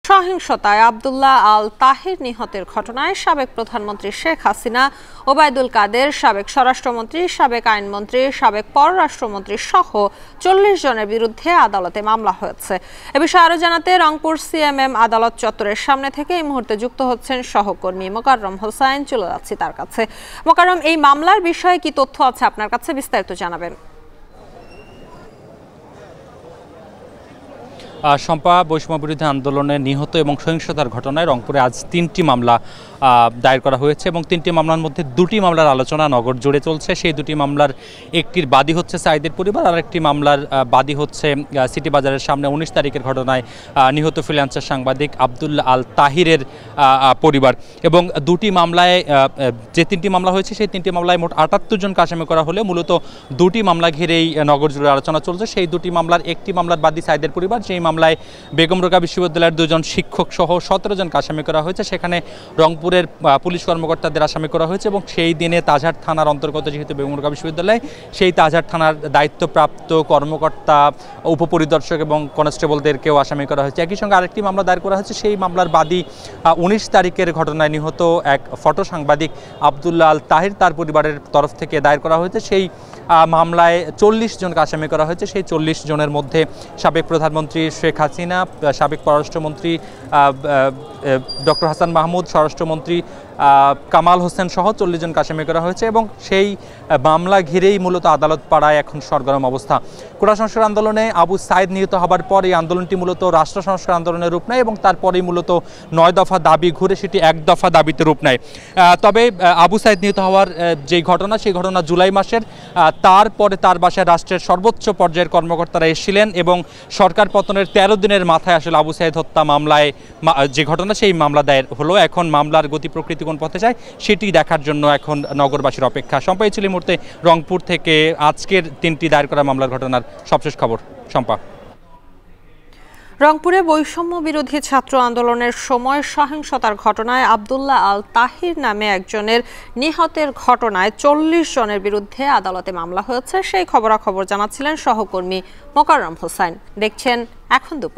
সহিংসতায় আব্দুল্লাহ আল তাহির নিহতের ঘটনায় সাবেক প্রধানমন্ত্রী শেখ হাসিনা, ওবায়দুল কাদের, সাবেক স্বরাষ্ট্রমন্ত্রী, সাবেক আইনমন্ত্রী, সাবেক পররাষ্ট্রমন্ত্রী সহ ৪০ জনের বিরুদ্ধে আদালতে মামলা হয়েছে। এ বিষয়ে আরো জানাতে রংপুর সিএমএম আদালত চত্বরের সামনে থেকে এই মুহূর্তে যুক্ত হচ্ছেন সহকর্মী মোকাররম হোসাইন। চলে যাচ্ছি তার কাছে। মোকাররম, এই মামলার বিষয়ে কি তথ্য আছে আপনার কাছে, বিস্তারিত জানাবেন। শম্পা, বৈষম্য বিরোধী আন্দোলনে নিহত এবং সহিংসতার ঘটনায় রংপুরে আজ ৩টি মামলা দায়ের করা হয়েছে এবং ৩টি মামলার মধ্যে ২টি মামলার আলোচনা নগর জুড়ে চলছে। সেই ২টি মামলার একটির বাদী হচ্ছে সাইদের পরিবার, আর একটি মামলার বাদী হচ্ছে সিটি বাজারের সামনে ১৯ তারিখের ঘটনায় নিহত ফ্রিল্যান্সার সাংবাদিক আব্দুল্লাহ আল তাহিরের পরিবার। এবং ২টি মামলায় যে ৩টি মামলা হয়েছে সেই ৩টি মামলায় মোট ৭৮ জনকে আসামি করা হলে মূলত ২টি মামলা ঘিরেই নগর জুড়ে আলোচনা চলছে। সেই ২টি মামলার একটি মামলার বাদী সাইদের পরিবার, সেই মামলায় বেগম রোকেয়া বিশ্ববিদ্যালয়ের ২ জন শিক্ষক সহ ১৭ জনকে আসামি করা হয়েছে। সেখানে রংপুরের পুলিশ কর্মকর্তাদের আসামি করা হয়েছে এবং সেই দিনে তাজহাট থানার অন্তর্গত যেহেতু বেগম রোকেয়া বিশ্ববিদ্যালয়, সেই তাজহাট থানার দায়িত্বপ্রাপ্ত কর্মকর্তা, উপপরিদর্শক এবং কনস্টেবলদেরকেও আসামি করা হয়েছে। একই সঙ্গে আরেকটি মামলা দায়ের করা হয়েছে। সেই মামলার বাদী ১৯ তারিখের ঘটনায় নিহত এক ফটো সাংবাদিক আব্দুল্লাহ আল তাহির, তার পরিবারের তরফ থেকে দায়ের করা হয়েছে। সেই মামলায় ৪০ জনকে আসামি করা হয়েছে। সেই ৪০ জনের মধ্যে সাবেক প্রধানমন্ত্রী শেখ হাসিনা, সাবেক পররাষ্ট্রমন্ত্রী ডক্টর হাসান মাহমুদ, স্বরাষ্ট্রমন্ত্রী কামাল হোসেন সহ ৪০ জনকে আসামি করা হয়েছে এবং সেই মামলা ঘিরেই মূলত আদালত পাড়ায় এখন সরগরম অবস্থা। কোটা সংস্কার আন্দোলনে আবু সাইদ নিহত হবার পর এই আন্দোলনটি মূলত রাষ্ট্র সংস্কার আন্দোলনের রূপ নেয় এবং তারপরেই মূলত ৯ দফা দাবি ঘুরে সেটি ১ দফা দাবিতে রূপ নেয়। তবে আবু সাইদ নিহত হওয়ার যেই ঘটনা, সেই ঘটনা জুলাই মাসের। তারপরে তার বাসায় রাষ্ট্রের সর্বোচ্চ পর্যায়ের কর্মকর্তারা এসেছিলেন এবং সরকার পতনের ১৩ দিনের মাথায় আসলে আবু সাইদ হত্যা মামলায় যে ঘটনা, সেই মামলা দায়ের হলো। এখন মামলার গতি প্রকৃতি কোন পথে যায় সেটি দেখার জন্য এখন নগরবাসীর অপেক্ষা। সম্পাই ছিল এই মুহূর্তে রংপুর থেকে আজকের ৩টি দায়ের করা মামলার ঘটনার সবশেষ খবর। সম্পা, রংপুরে বৈষম্য বিরোধী ছাত্র আন্দোলনের সময় সহিংসতার ঘটনায় আব্দুল্লাহ আল তাহির নামে একজনের নিহতের ঘটনায় ৪০ জনের বিরুদ্ধে আদালতে মামলা হয়েছে। সেই খবরাখবর জানাচ্ছিলেন সহকর্মী মোকাররম হোসাইন। দেখছেন এখন দুপুর।